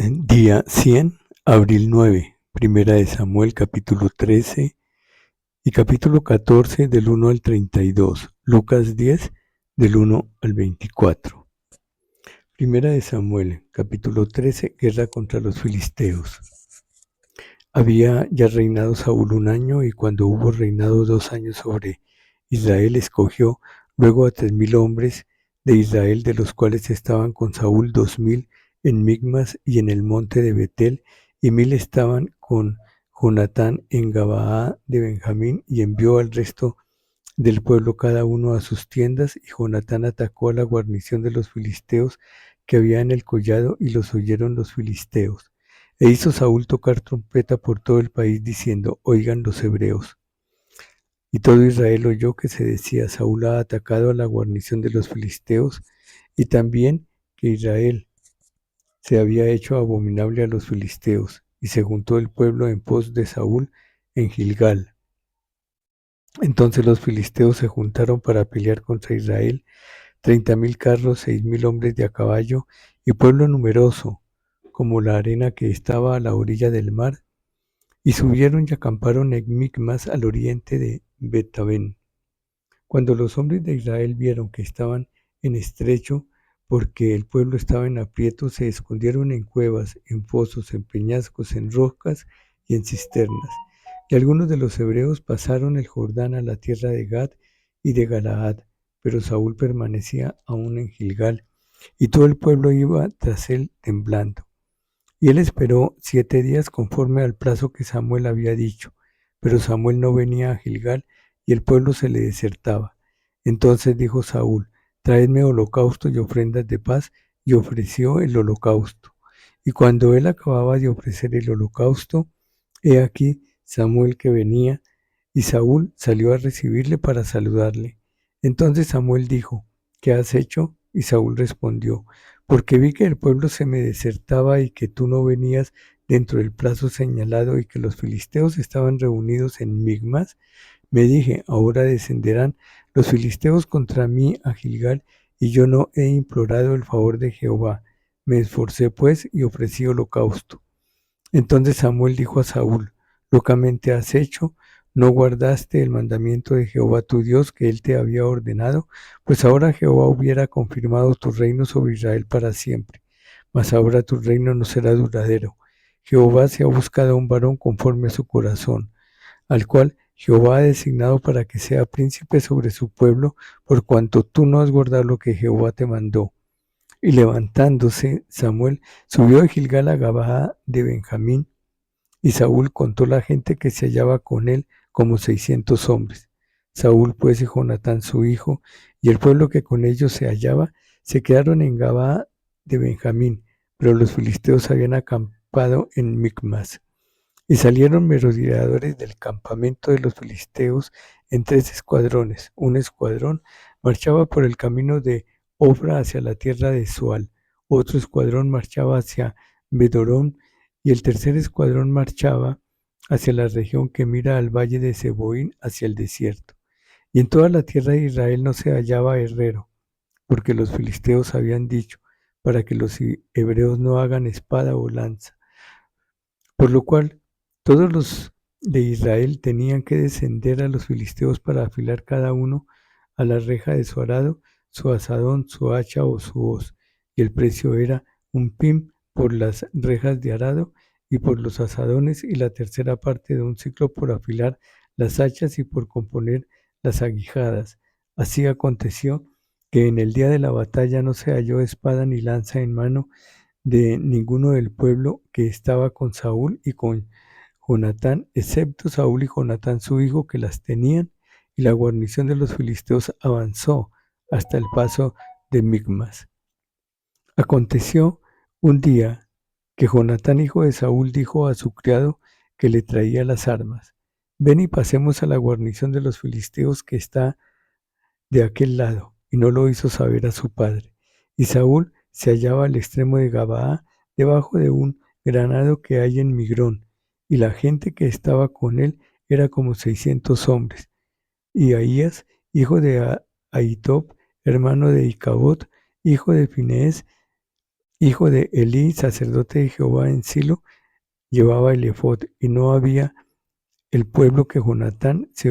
Día 100, abril 9, Primera de Samuel, capítulo 13 y capítulo 14 del 1 al 32, Lucas 10 del 1 al 24. Primera de Samuel, capítulo 13, guerra contra los filisteos. Había ya reinado Saúl 1 año, y cuando hubo reinado 2 años sobre Israel, escogió luego a 3000 hombres de Israel, de los cuales estaban con Saúl 2000 en Migmas y en el monte de Betel, y 1000 estaban con Jonatán en Gabaa de Benjamín, y envió al resto del pueblo cada uno a sus tiendas. Y Jonatán atacó a la guarnición de los filisteos que había en el collado, y los oyeron los filisteos. E hizo Saúl tocar trompeta por todo el país, diciendo: oigan los hebreos. Y todo Israel oyó que se decía: Saúl ha atacado a la guarnición de los filisteos, y también que Israel se había hecho abominable a los filisteos. Y se juntó el pueblo en pos de Saúl en Gilgal. Entonces los filisteos se juntaron para pelear contra Israel, 30,000 carros, 6,000 hombres de a caballo, y pueblo numeroso, como la arena que estaba a la orilla del mar. Y subieron y acamparon en Micmas, al oriente de Betaben. Cuando los hombres de Israel vieron que estaban en estrecho, porque el pueblo estaba en aprieto, se escondieron en cuevas, en fosos, en peñascos, en rocas y en cisternas. Y algunos de los hebreos pasaron el Jordán a la tierra de Gad y de Galaad, pero Saúl permanecía aún en Gilgal, y todo el pueblo iba tras él temblando. Y él esperó 7 días, conforme al plazo que Samuel había dicho, pero Samuel no venía a Gilgal, y el pueblo se le desertaba. Entonces dijo Saúl: traedme holocausto y ofrendas de paz. Y ofreció el holocausto. Y cuando él acababa de ofrecer el holocausto, he aquí Samuel que venía, y Saúl salió a recibirle para saludarle. Entonces Samuel dijo: ¿qué has hecho? Y Saúl respondió: porque vi que el pueblo se me desertaba, y que tú no venías dentro del plazo señalado, y que los filisteos estaban reunidos en Migmas. Me dije: ahora descenderán los filisteos contra mí a Gilgal, y yo no he implorado el favor de Jehová. Me esforcé pues y ofrecí holocausto. Entonces Samuel dijo a Saúl: locamente has hecho, no guardaste el mandamiento de Jehová tu Dios que él te había ordenado, pues ahora Jehová hubiera confirmado tu reino sobre Israel para siempre. Mas ahora tu reino no será duradero. Jehová se ha buscado a un varón conforme a su corazón, al cual Jehová ha designado para que sea príncipe sobre su pueblo, por cuanto tú no has guardado lo que Jehová te mandó. Y levantándose Samuel, subió de Gilgal a Gabaa de Benjamín, y Saúl contó la gente que se hallaba con él, como 600 hombres. Saúl pues y Jonatán su hijo, y el pueblo que con ellos se hallaba, se quedaron en Gabaa de Benjamín, pero los filisteos habían acampado en Micmas. Y salieron merodeadores del campamento de los filisteos en 3 escuadrones. Un escuadrón marchaba por el camino de Ofra hacia la tierra de Sual, otro escuadrón marchaba hacia Bedorón, y el tercer escuadrón marchaba hacia la región que mira al valle de Seboín, hacia el desierto. Y en toda la tierra de Israel no se hallaba herrero, porque los filisteos habían dicho: para que los hebreos no hagan espada o lanza. Por lo cual todos los de Israel tenían que descender a los filisteos para afilar cada uno a la reja de su arado, su azadón, su hacha o su hoz, y el precio era un pim por las rejas de arado y por los azadones, y la tercera parte de un siclo por afilar las hachas y por componer las aguijadas. Así aconteció que en el día de la batalla no se halló espada ni lanza en mano de ninguno del pueblo que estaba con Saúl y con Jonatán, excepto Saúl y Jonatán su hijo, que las tenían. Y la guarnición de los filisteos avanzó hasta el paso de Micmas. Aconteció un día que Jonatán hijo de Saúl dijo a su criado que le traía las armas: ven y pasemos a la guarnición de los filisteos que está de aquel lado. Y no lo hizo saber a su padre. Y Saúl se hallaba al extremo de Gabaa, debajo de un granado que hay en Migrón, y la gente que estaba con él era como 600 hombres. Y Ahías, hijo de Ahitob, hermano de Icabod, hijo de Finees, hijo de Elí, sacerdote de Jehová en Silo, llevaba el efod, y no había el pueblo que Jonatán se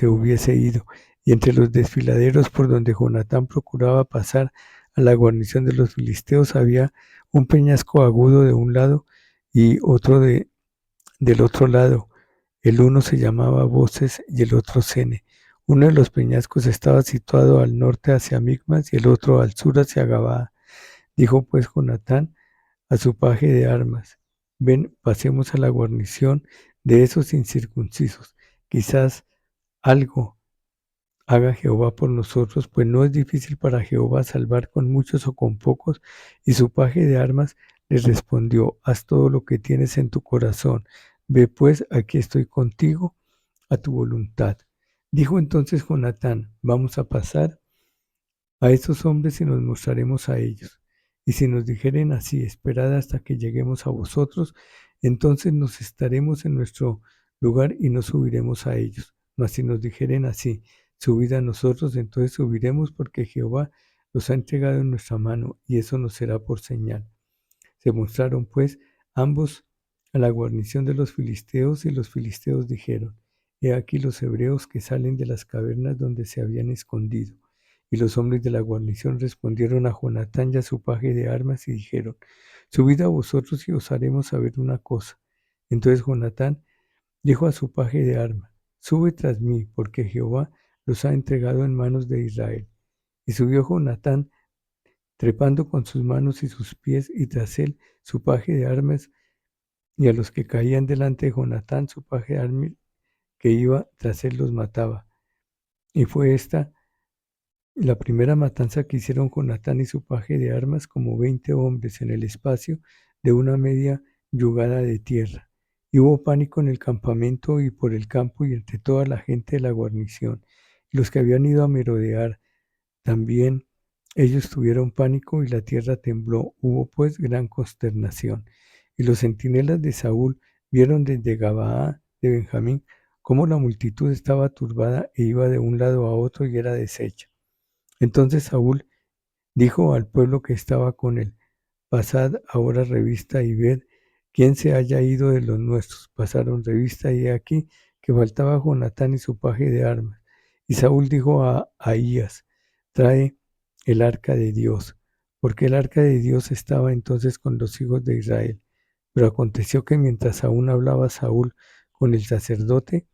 hubiese ido. Y entre los desfiladeros por donde Jonatán procuraba pasar a la guarnición de los filisteos había un peñasco agudo de un lado y otro del otro lado. El uno se llamaba Voces y el otro Sene. Uno de los peñascos estaba situado al norte hacia Micmas y el otro al sur hacia Gabaa. Dijo pues Jonatán a su paje de armas: ven, pasemos a la guarnición de esos incircuncisos. Quizás algo haga Jehová por nosotros, pues no es difícil para Jehová salvar con muchos o con pocos. Y su paje de armas le respondió: haz todo lo que tienes en tu corazón. Ve pues, aquí estoy contigo, a tu voluntad. Dijo entonces Jonatán: vamos a pasar a estos hombres y nos mostraremos a ellos. Y si nos dijeren así: esperad hasta que lleguemos a vosotros, entonces nos estaremos en nuestro lugar y no subiremos a ellos. Mas si nos dijeren así: subid a nosotros, entonces subiremos, porque Jehová los ha entregado en nuestra mano, y eso nos será por señal. Se mostraron pues ambos a la guarnición de los filisteos, y los filisteos dijeron: he aquí los hebreos que salen de las cavernas donde se habían escondido. Y los hombres de la guarnición respondieron a Jonatán y a su paje de armas y dijeron: subid a vosotros y os haremos saber una cosa. Entonces Jonatán dijo a su paje de armas: sube tras mí, porque Jehová los ha entregado en manos de Israel. Y subió Jonatán, trepando con sus manos y sus pies, y tras él su paje de armas, y a los que caían delante de Jonatán, su paje de armas que iba tras él los mataba. Y fue esta la primera matanza que hicieron Jonatán y su paje de armas, como 20 hombres en el espacio de una media yugada de tierra. Y hubo pánico en el campamento y por el campo y entre toda la gente de la guarnición. Y los que habían ido a merodear también, ellos tuvieron pánico y la tierra tembló. Hubo pues gran consternación. Y los centinelas de Saúl vieron desde Gabaa de Benjamín cómo la multitud estaba turbada e iba de un lado a otro y era deshecha. Entonces Saúl dijo al pueblo que estaba con él: pasad ahora revista y ved quién se haya ido de los nuestros. Pasaron revista y he aquí que faltaba Jonatán y su paje de armas. Y Saúl dijo a Ahías: trae el arca de Dios, porque el arca de Dios estaba entonces con los hijos de Israel. Pero aconteció que mientras aún hablaba Saúl con el sacerdote,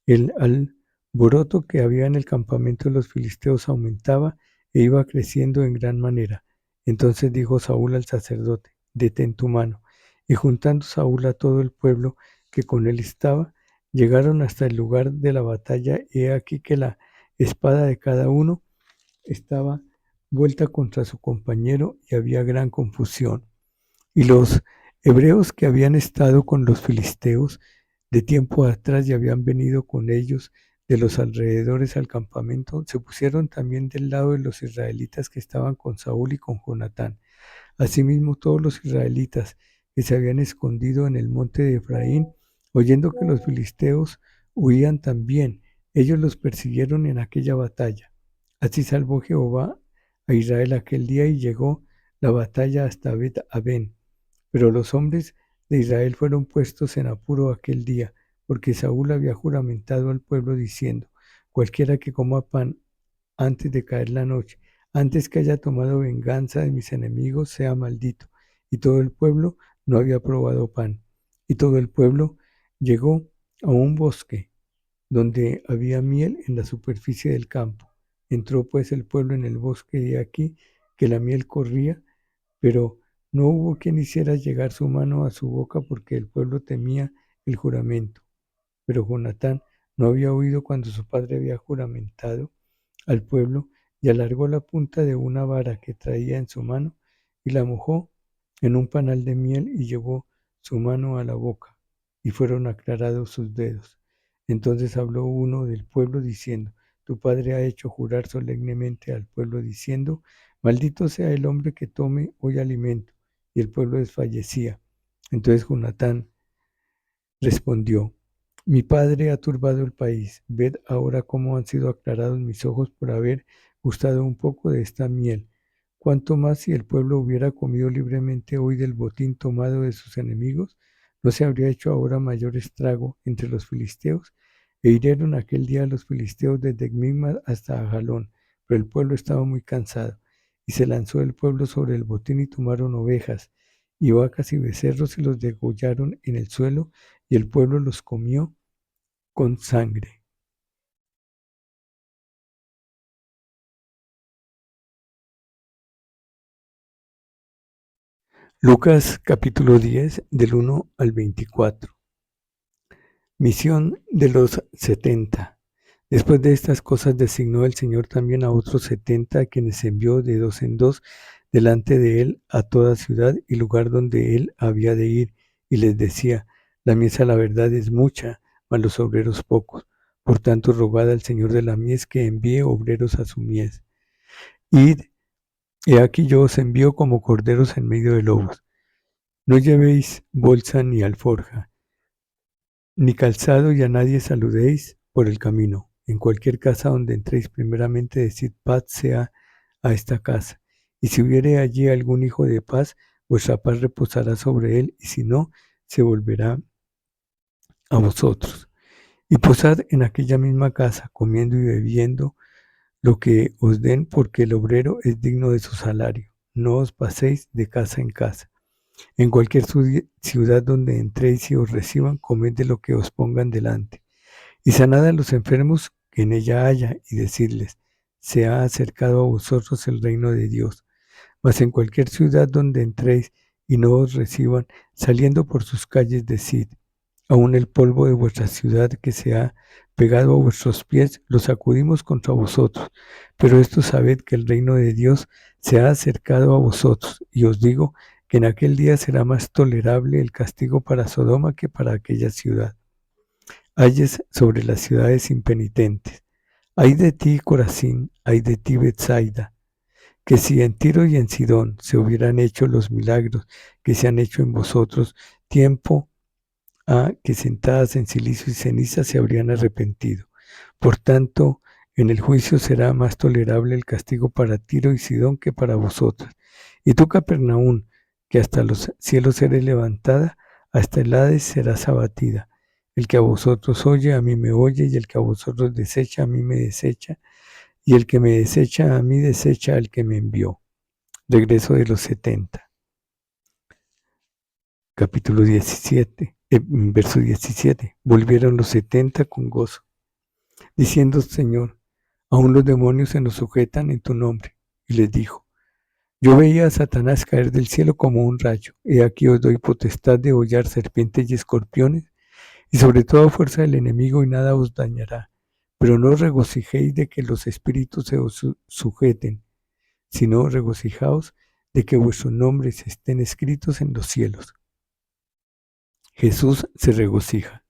el alboroto que había en el campamento de los filisteos aumentaba e iba creciendo en gran manera. Entonces dijo Saúl al sacerdote: detén tu mano. Y juntando Saúl a todo el pueblo que con él estaba, llegaron hasta el lugar de la batalla, y he aquí que la espada de cada uno estaba vuelta contra su compañero, y había gran confusión. Y los hebreos que habían estado con los filisteos de tiempo atrás y habían venido con ellos de los alrededores al campamento, se pusieron también del lado de los israelitas que estaban con Saúl y con Jonatán. Asimismo, todos los israelitas que se habían escondido en el monte de Efraín, oyendo que los filisteos huían también, ellos los persiguieron en aquella batalla. Así salvó Jehová a Israel aquel día, y llegó la batalla hasta Bet-Aven. Pero los hombres de Israel fueron puestos en apuro aquel día, porque Saúl había juramentado al pueblo diciendo: cualquiera que coma pan antes de caer la noche, antes que haya tomado venganza de mis enemigos, sea maldito. Y todo el pueblo no había probado pan. Y todo el pueblo llegó a un bosque donde había miel en la superficie del campo. Entró pues el pueblo en el bosque, y aquí que la miel corría, pero no hubo quien hiciera llegar su mano a su boca, porque el pueblo temía el juramento. Pero Jonatán no había oído cuando su padre había juramentado al pueblo, y alargó la punta de una vara que traía en su mano, y la mojó en un panal de miel, y llevó su mano a la boca, y fueron aclarados sus dedos. Entonces habló uno del pueblo diciendo: tu padre ha hecho jurar solemnemente al pueblo diciendo: maldito sea el hombre que tome hoy alimento. Y el pueblo desfallecía. Entonces Jonatán respondió: mi padre ha turbado el país. Ved ahora cómo han sido aclarados mis ojos por haber gustado un poco de esta miel. Cuanto más si el pueblo hubiera comido libremente hoy del botín tomado de sus enemigos, no se habría hecho ahora mayor estrago entre los filisteos. E hirieron aquel día a los filisteos desde Migmas hasta Ajalón, pero el pueblo estaba muy cansado. Y se lanzó el pueblo sobre el botín y tomaron ovejas y vacas y becerros y los degollaron en el suelo, y el pueblo los comió con sangre. Lucas capítulo 10 del 1 al 24. Misión de los 70. Después de estas cosas designó el Señor también a otros 70, a quienes envió de dos en dos delante de él a toda ciudad y lugar donde él había de ir, y les decía: la mies, la verdad, es mucha, mas los obreros pocos. Por tanto, rogad al Señor de la mies que envíe obreros a su mies. Id, he aquí yo os envío como corderos en medio de lobos. No llevéis bolsa ni alforja, ni calzado, y a nadie saludéis por el camino. En cualquier casa donde entréis, primeramente decid: paz sea a esta casa. Y si hubiere allí algún hijo de paz, vuestra paz reposará sobre él, y si no, se volverá a vosotros. Y posad en aquella misma casa, comiendo y bebiendo lo que os den, porque el obrero es digno de su salario. No os paséis de casa en casa. En cualquier ciudad donde entréis y os reciban, comed de lo que os pongan delante. Y sanad a los enfermos que en ella haya, y decidles: se ha acercado a vosotros el reino de Dios. Mas en cualquier ciudad donde entréis y no os reciban, saliendo por sus calles, decid: aun el polvo de vuestra ciudad que se ha pegado a vuestros pies, lo sacudimos contra vosotros. Pero esto sabed, que el reino de Dios se ha acercado a vosotros. Y os digo que en aquel día será más tolerable el castigo para Sodoma que para aquella ciudad. Ayes sobre las ciudades impenitentes. Ay de ti, Corazín, ay de ti, Betsaida, que si en Tiro y en Sidón se hubieran hecho los milagros que se han hecho en vosotros, tiempo a que sentadas en silicio y ceniza se habrían arrepentido. Por tanto, en el juicio será más tolerable el castigo para Tiro y Sidón que para vosotras. Y tú, Capernaum, que hasta los cielos eres levantada, hasta el Hades serás abatida. El que a vosotros oye, a mí me oye, y el que a vosotros desecha, a mí me desecha, y el que me desecha, a mí desecha al que me envió. Regreso de los 70. Capítulo 17, verso 17. Volvieron los 70 con gozo, diciendo: Señor, aún los demonios se nos sujetan en tu nombre. Y les dijo: yo veía a Satanás caer del cielo como un rayo. He aquí os doy potestad de hollar serpientes y escorpiones, y sobre toda fuerza del enemigo, y nada os dañará. Pero no os regocijéis de que los espíritus se os sujeten, sino regocijaos de que vuestros nombres estén escritos en los cielos. Jesús se regocija.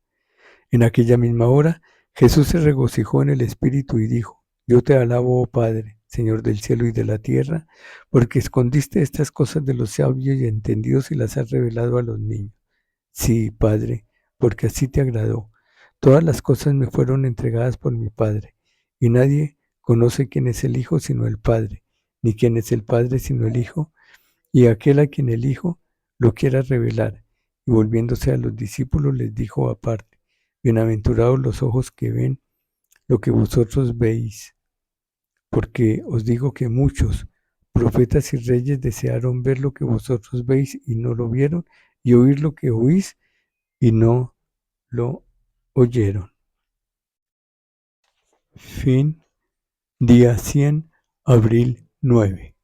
En aquella misma hora, Jesús se regocijó en el Espíritu y dijo: yo te alabo, oh Padre, Señor del cielo y de la tierra, porque escondiste estas cosas de los sabios y entendidos y las has revelado a los niños. Sí, Padre, porque así te agradó. Todas las cosas me fueron entregadas por mi Padre, y nadie conoce quién es el Hijo sino el Padre, ni quién es el Padre sino el Hijo, y aquel a quien el Hijo lo quiera revelar. Y volviéndose a los discípulos les dijo aparte: bienaventurados los ojos que ven lo que vosotros veis, porque os digo que muchos profetas y reyes desearon ver lo que vosotros veis y no lo vieron, y oír lo que oís y no lo oyeron. Fin. Día 100, abril 9.